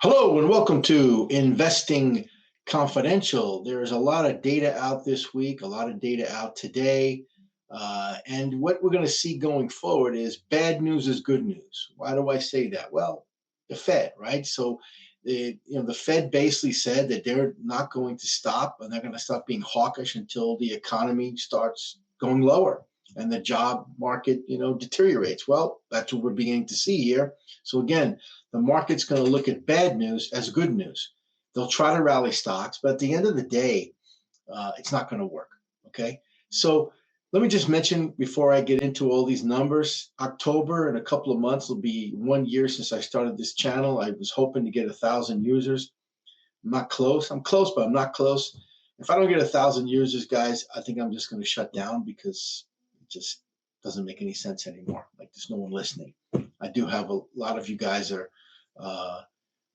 Hello and welcome to Investing Confidential. There's a lot of data out this week, a lot of data out today. And what we're going to see going forward is bad news is good news. Why do I say that? Well, the Fed, right? So the Fed basically said that they're not going to stop and they're going to stop being hawkish until the economy starts going lower and the job market, deteriorates. Well, that's what we're beginning to see here. So again, the market's going to look at bad news as good news. They'll try to rally stocks, but at the end of the day, it's not going to work. Okay. So let me just mention before I get into all these numbers, October in a couple of months will be 1 year since I started this channel. I was hoping to get 1,000 users. I'm not close. I'm close, but I'm not close. If I don't get 1,000 users, guys, I think I'm just going to shut down because it just doesn't make any sense anymore. Like there's no one listening. I do have a lot of you guys are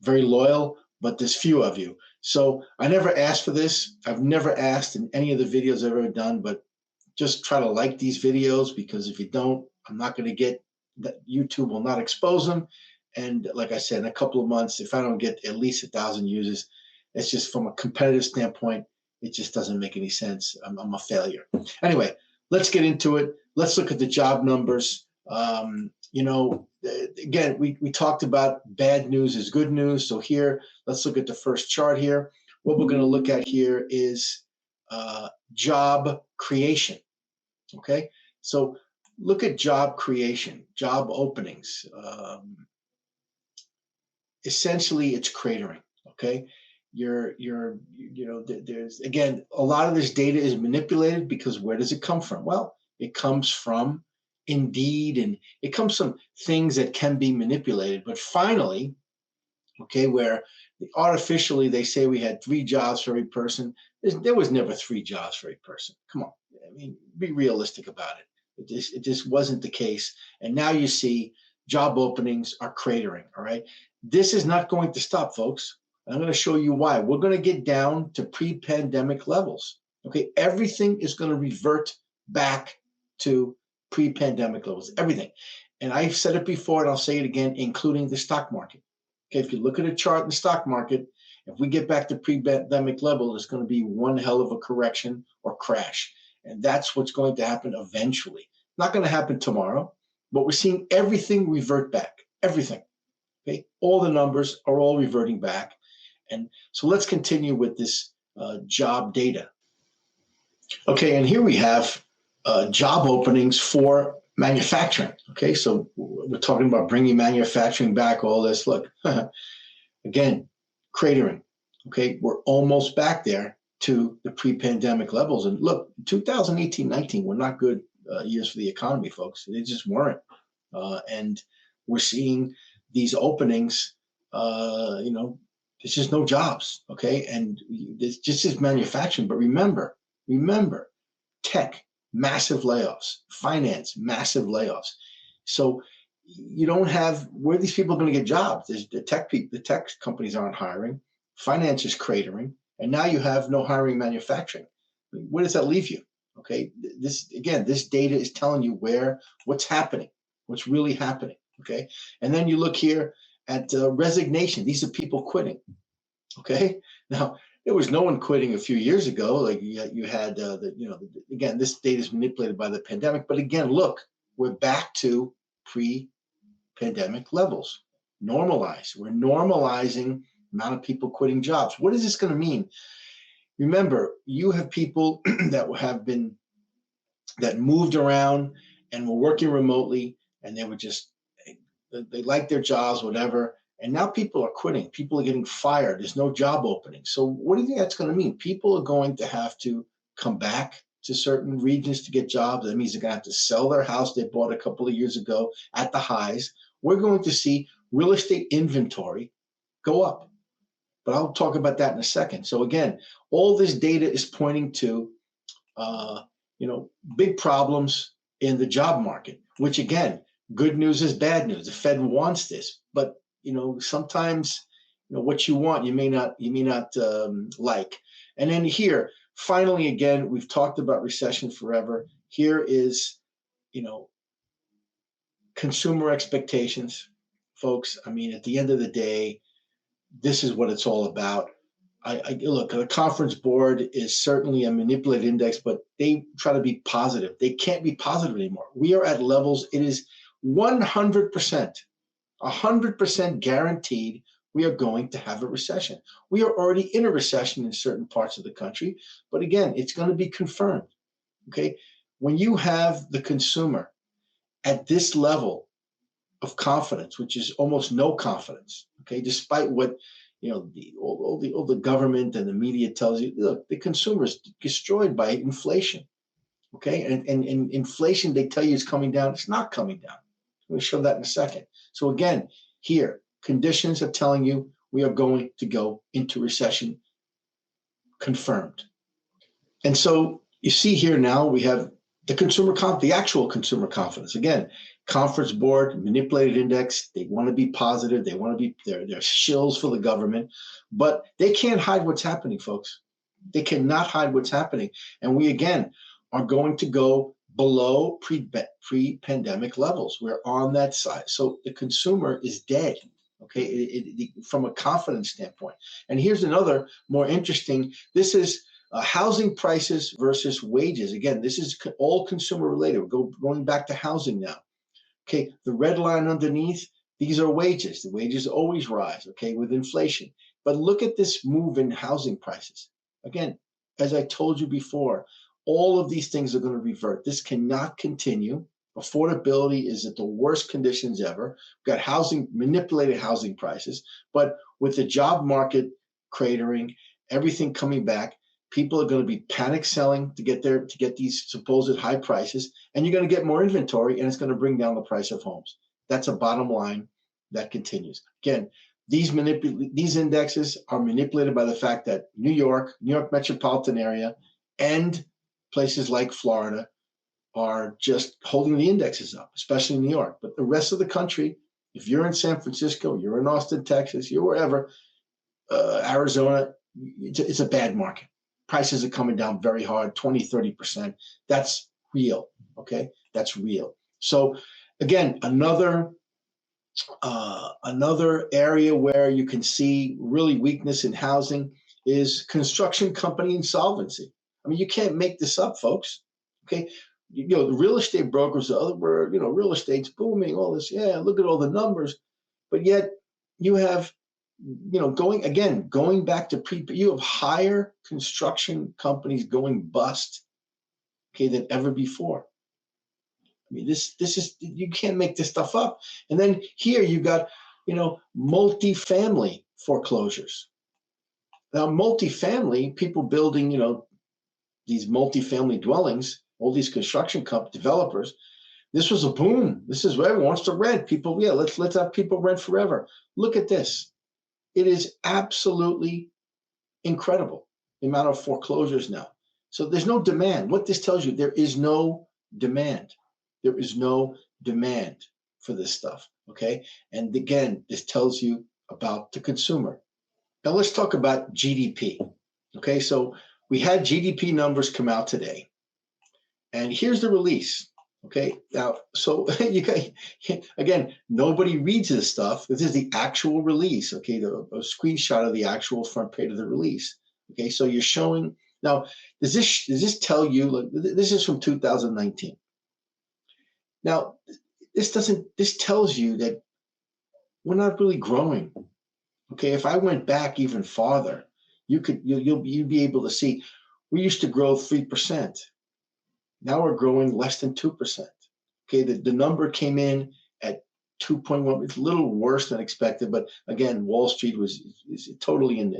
very loyal, but there's few of you. So I never asked for this. I've never asked in any of the videos I've ever done, but just try to like these videos because if you don't, I'm not going to get that. YouTube will not expose them. And like I said, in a couple of months, if I don't get at least 1,000 users, it's just from a competitive standpoint, it just doesn't make any sense. I'm a failure. Anyway, let's get into it. Let's look at the job numbers. Again, we talked about bad news is good news. So here, let's look at the first chart here. What we're going to look at here is job creation. Okay, so look at job creation, job openings. Essentially, it's cratering. Okay, there's again a lot of this data is manipulated because where does it come from? Well, it comes from Indeed, and it comes from things that can be manipulated. But finally, okay, where artificially they say we had 3 jobs for every person. There was never 3 jobs for every person. Come on, I mean, be realistic about it. It just wasn't the case. And now you see job openings are cratering. All right, this is not going to stop, folks. I'm going to show you why. We're going to get down to pre-pandemic levels. Okay, everything is going to revert back to pre-pandemic levels, everything. And I've said it before, and I'll say it again, including the stock market. Okay, if you look at a chart in the stock market, if we get back to pre-pandemic level, there's going to be one hell of a correction or crash. And that's what's going to happen eventually. Not going to happen tomorrow, but we're seeing everything revert back, everything. Okay, all the numbers are all reverting back. And so let's continue with this job data. Okay, and here we have job openings for manufacturing. Okay, so we're talking about bringing manufacturing back, all this. Look, again, cratering. Okay, we're almost back there to the pre-pandemic levels. And look, 2018-19 were not good years for the economy, folks. They just weren't. And we're seeing these openings, there's just no jobs. Okay, and this just is manufacturing. But remember, tech, massive layoffs, finance, massive layoffs. So you don't have where these people are going to get jobs. There's the tech companies aren't hiring, finance is cratering, and now you have no hiring manufacturing. Where does that leave you? Okay, this data is telling you what's happening, what's really happening. Okay, and then you look here at resignation. These are people quitting. Okay, now there was no one quitting a few years ago. Like you had again, this data is manipulated by the pandemic. But again, look, we're back to pre-pandemic levels. Normalized. We're normalizing the amount of people quitting jobs. What is this going to mean? Remember, you have people that moved around and were working remotely, and they liked their jobs, whatever. And now people are quitting. People are getting fired. There's no job opening. So what do you think that's going to mean? People are going to have to come back to certain regions to get jobs. That means they're going to have to sell their house they bought a couple of years ago at the highs. We're going to see real estate inventory go up. But I'll talk about that in a second. So again, all this data is pointing to, big problems in the job market, which again, good news is bad news. The Fed wants this, but sometimes, what you want, you may not like. And then here, finally, again, we've talked about recession forever. Here is, consumer expectations, folks. I mean, at the end of the day, this is what it's all about. I look, the conference board is certainly a manipulated index, but they try to be positive. They can't be positive anymore. We are at levels, it is 100% guaranteed we are going to have a recession. We are already in a recession in certain parts of the country, but again, it's going to be confirmed. Okay. When you have the consumer at this level of confidence, which is almost no confidence, okay, despite what all the government and the media tells you, look, the consumer is destroyed by inflation. Okay, and inflation, they tell you is coming down. It's not coming down. I'm going to show that in a second. So again, here, conditions are telling you we are going to go into recession, confirmed. And so you see here now we have the actual consumer confidence. Again, conference board, manipulated index. They want to be positive. They want to be, they're shills for the government, but they can't hide what's happening, folks. They cannot hide what's happening. And we, again, are going to go below pre-pandemic levels. We're on that side. So the consumer is dead, okay, from a confidence standpoint. And here's another more interesting, this is housing prices versus wages. Again, this is all consumer related. We're going back to housing now. Okay, the red line underneath, these are wages. The wages always rise, okay, with inflation. But look at this move in housing prices. Again, as I told you before, all of these things are going to revert. This cannot continue. Affordability is at the worst conditions ever. We've got manipulated housing prices, but with the job market cratering, everything coming back, people are going to be panic selling to get these supposed high prices, and you're going to get more inventory, and it's going to bring down the price of homes. That's a bottom line that continues. Again, these indexes are manipulated by the fact that New York metropolitan area, and places like Florida are just holding the indexes up, especially New York. But the rest of the country, if you're in San Francisco, you're in Austin, Texas, you're wherever, Arizona, it's a bad market. Prices are coming down very hard, 20, 30%. That's real, okay? That's real. So again, another area where you can see really weakness in housing is construction company insolvency. I mean, you can't make this up, folks, okay? The real estate brokers, real estate's booming, all this, yeah, look at all the numbers. But yet you have going back to you have higher construction companies going bust, okay, than ever before. I mean, this is, you can't make this stuff up. And then here you got, multifamily foreclosures. Now, multifamily, people building, these multifamily dwellings, all these construction developers, this was a boom. This is what everyone wants to rent. People, yeah, let's have people rent forever. Look at this. It is absolutely incredible, the amount of foreclosures now. So there's no demand. What this tells you, there is no demand. There is no demand for this stuff, okay? And again, this tells you about the consumer. Now let's talk about GDP, okay? So we had GDP numbers come out today, and here's the release. Okay, now, so again, nobody reads this stuff. This is the actual release, okay, a screenshot of the actual front page of the release. Okay, so you're showing, now, does this tell you, look, this is from 2019. Now, this tells you that we're not really growing. Okay, if I went back even farther, you'd be able to see we used to grow 3%. Now we're growing less than 2%. Okay, the number came in at 2.1. It's a little worse than expected, but again, Wall Street is totally in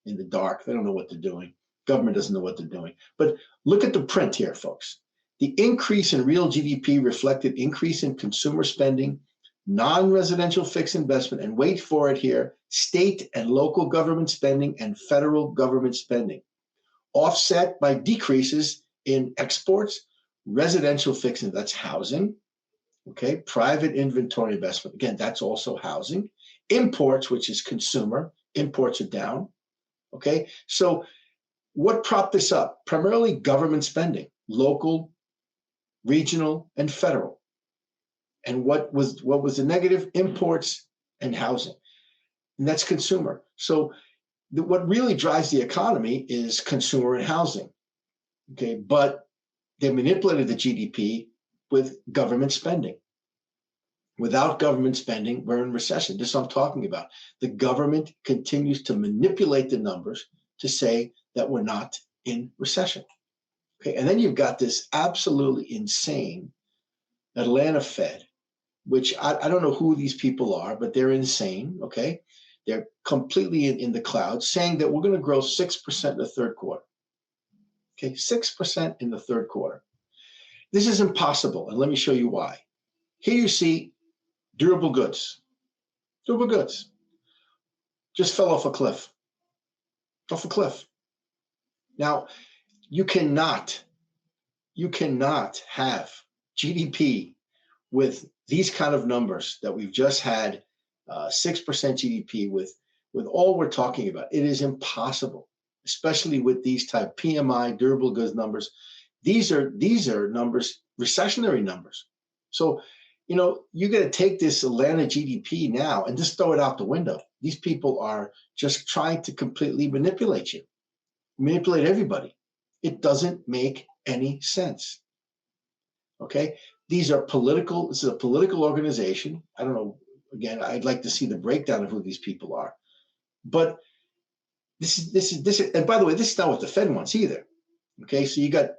the dark. They don't know what they're doing. Government doesn't know what they're doing. But look at the print here, folks. The increase in real GDP reflected increase in consumer spending, non-residential fixed investment, and wait for it here, state and local government spending and federal government spending, offset by decreases in exports, residential fixed, that's housing, okay, private inventory investment, again, that's also housing, imports, which is consumer, imports are down, okay? So what propped this up? Primarily government spending, local, regional, and federal. And what was the negative? Imports and housing. and that's consumer. So what really drives the economy is consumer and housing. Okay, but they manipulated the GDP with government spending. Without government spending, we're in recession. This is what I'm talking about. The government continues to manipulate the numbers to say that we're not in recession. Okay, and then you've got this absolutely insane Atlanta Fed, which I don't know who these people are, but they're insane. Okay, they're completely in the clouds, saying that we're going to grow 6% in the third quarter. Okay, 6% in the third quarter. This is impossible, and let me show you why. Here you see durable goods. Durable goods just fell off a cliff. Off a cliff. Now, you cannot have GDP with these kind of numbers that we've just had, 6% GDP with all we're talking about. It is impossible, especially with these type PMI, durable goods numbers. These are numbers, recessionary numbers. So, you know, you got to take this Atlanta GDP now and just throw it out the window. These people are just trying to completely manipulate you, manipulate everybody. It doesn't make any sense. Okay, these are political. This is a political organization. I don't know. Again, I'd like to see the breakdown of who these people are. But this is. And by the way, this is not what the Fed wants either. Okay, so you got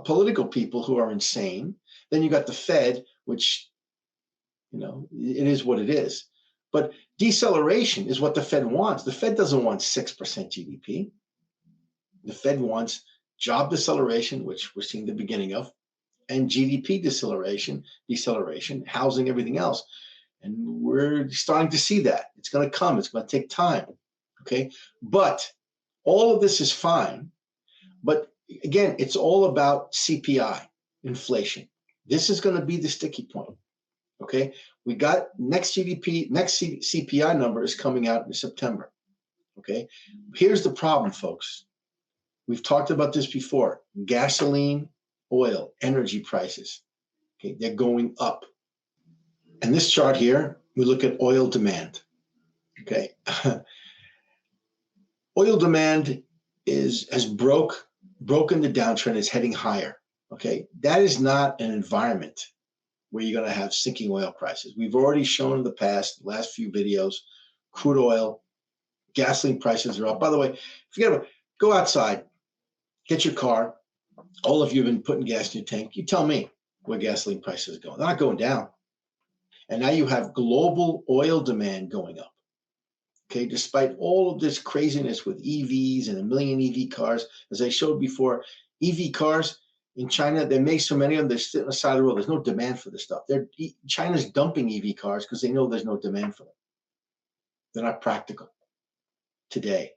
political people who are insane. Then you got the Fed, which, you know, it is what it is. But deceleration is what the Fed wants. The Fed doesn't want 6% GDP. The Fed wants job deceleration, which we're seeing the beginning of, and GDP deceleration, housing, everything else. And we're starting to see that. It's going to come. It's going to take time. Okay. But all of this is fine. But again, it's all about CPI, inflation. This is going to be the sticky point. Okay. We got next CPI number is coming out in September. Okay. Here's the problem, folks. We've talked about this before. Gasoline, oil, energy prices. Okay. They're going up. And this chart here, we look at oil demand. Okay. Oil demand has broken the downtrend, is heading higher. Okay. That is not an environment where you're going to have sinking oil prices. We've already shown in the past, the last few videos, crude oil, gasoline prices are up. By the way, forget about it. Go outside, get your car. All of you have been putting gas in your tank. You tell me where gasoline prices are going. They're not going down. And now you have global oil demand going up. Okay, despite all of this craziness with EVs and 1 million EV cars, as I showed before, EV cars in China, they make so many of them, they're sitting on the side of the road. There's no demand for this stuff. China's dumping EV cars because they know there's no demand for them. They're not practical today.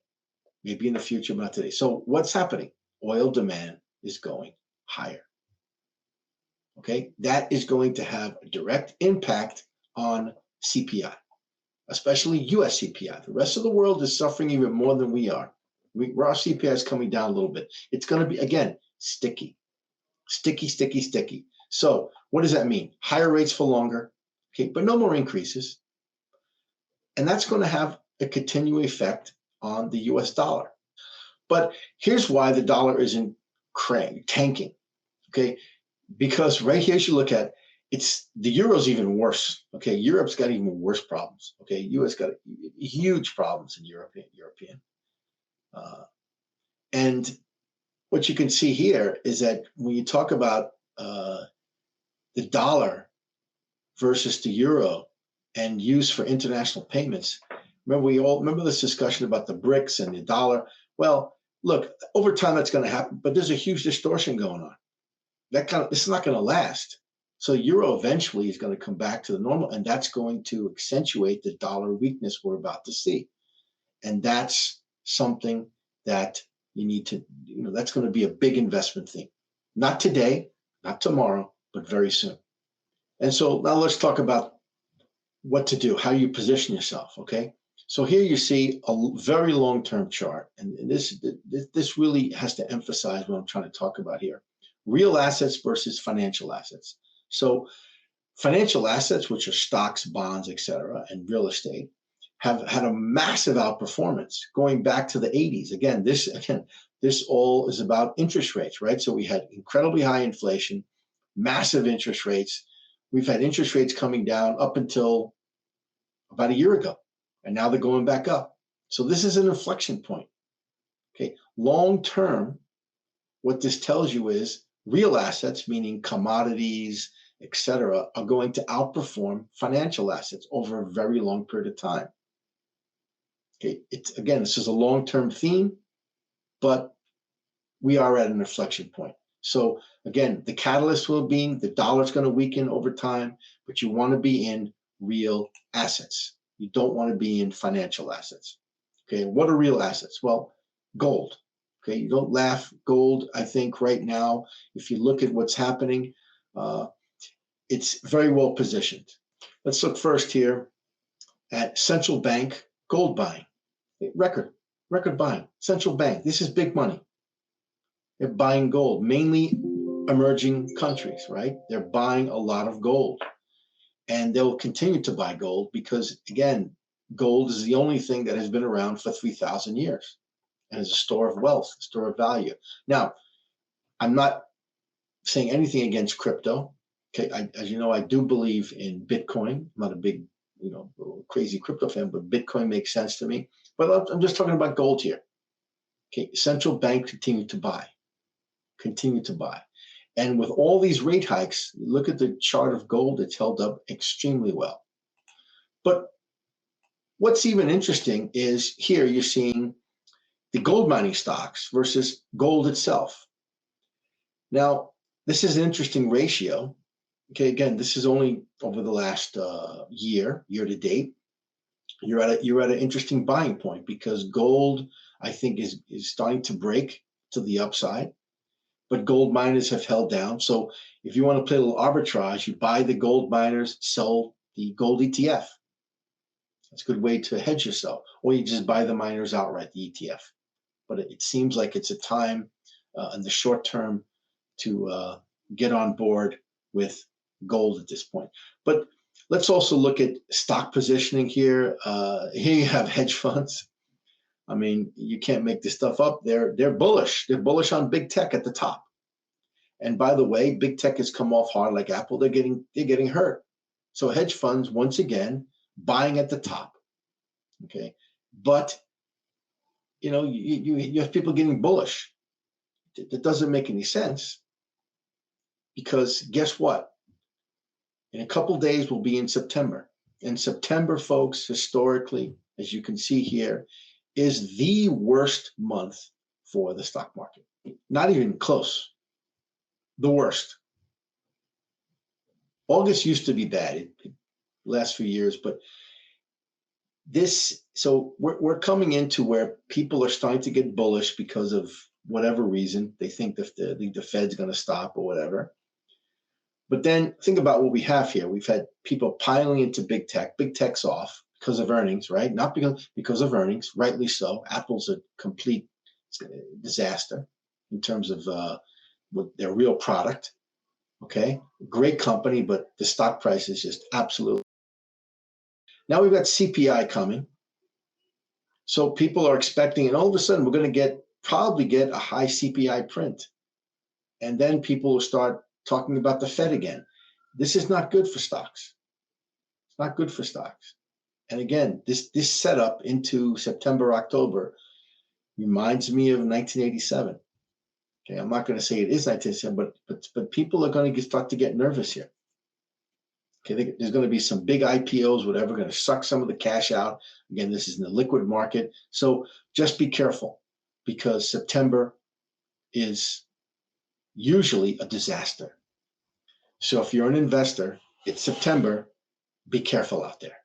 Maybe in the future, but not today. So what's happening? Oil demand is going higher. Okay, that is going to have a direct impact on CPI, especially US CPI. The rest of the world is suffering even more than we are. Our CPI is coming down a little bit. It's going to be, again, sticky. So what does that mean? Higher rates for longer, okay, but no more increases. And that's going to have a continuing effect on the US dollar. But here's why the dollar isn't tanking, okay? Because right here, as you look at, the euro's even worse. Okay, Europe's got even worse problems. Okay, US got huge problems in European. And what you can see here is that when you talk about the dollar versus the euro and use for international payments, remember this discussion about the BRICS and the dollar. Well, look, over time that's going to happen, but there's a huge distortion going on. This is not going to last. So euro eventually is going to come back to the normal, and that's going to accentuate the dollar weakness we're about to see. And that's something that you need to, that's going to be a big investment thing. Not today, not tomorrow, but very soon. And so now let's talk about what to do, how you position yourself, okay? So here you see a very long-term chart, and this really has to emphasize what I'm trying to talk about here. Real assets versus financial assets. So financial assets, which are stocks, bonds, et cetera, and real estate, have had a massive outperformance going back to the 80s. This all is about interest rates, right? So we had incredibly high inflation, massive interest rates. We've had interest rates coming down up until about a year ago, and now they're going back up. So this is an inflection point. Okay, long term, what this tells you is real assets, meaning commodities, etc., are going to outperform financial assets over a very long period of time. Okay, this is a long-term theme, but we are at an inflection point. So again, the catalyst will be the dollar's going to weaken over time, but you want to be in real assets. You don't want to be in financial assets. Okay, what are real assets? Well, gold. Okay, you don't laugh. Gold, I think right now, if you look at what's happening, it's very well positioned. Let's look first here at central bank gold buying. Record buying. Central bank. This is big money. They're buying gold, mainly emerging countries, right? They're buying a lot of gold. And they'll continue to buy gold because, again, gold is the only thing that has been around for 3,000 years and is a store of wealth, a store of value. Now, I'm not saying anything against crypto. Okay, as you know, I do believe in Bitcoin. I'm not a big, crazy crypto fan, but Bitcoin makes sense to me. But I'm just talking about gold here. Okay, central bank continue to buy. And with all these rate hikes, look at the chart of gold, it's held up extremely well. But what's even interesting is here you're seeing the gold mining stocks versus gold itself. Now, this is an interesting ratio. Okay, again, this is only over the last year to date. You're at an interesting buying point because gold, I think, is starting to break to the upside. But gold miners have held down. So if you want to play a little arbitrage, you buy the gold miners, sell the gold ETF. That's a good way to hedge yourself. Or you just buy the miners outright, the ETF. But it seems like it's a time in the short term to get on board with gold at this point. But let's also look at stock positioning here. Here you have hedge funds. I mean, you can't make this stuff up. They're bullish. They're bullish on big tech at the top. And by the way, big tech has come off hard like Apple. They're getting hurt. So hedge funds, once again, buying at the top. Okay, but you have people getting bullish. That doesn't make any sense because guess what? In a couple of days, we'll be in September. And September, folks, historically, as you can see here, is the worst month for the stock market. Not even close. The worst. August used to be bad, it last few years, but so we're coming into where people are starting to get bullish because of whatever reason. They think the Fed's going to stop or whatever. But then think about what we have here. We've had people piling into big tech. Big tech's off because of earnings, right? Not because of earnings, rightly so. Apple's a complete disaster in terms of with their real product. Okay, great company, but the stock price is just absolutely. Now we've got CPI coming. So people are expecting, and all of a sudden we're going to probably get a high CPI print. And then people will start talking about the Fed again. This is not good for stocks. It's not good for stocks. And again, this setup into September, October reminds me of 1987. Okay, I'm not going to say it is 1987, but people are going to start to get nervous here. Okay, there's going to be some big IPOs, whatever, going to suck some of the cash out. Again, this is in the liquid market. So just be careful because September is usually a disaster. So if you're an investor, it's September, be careful out there.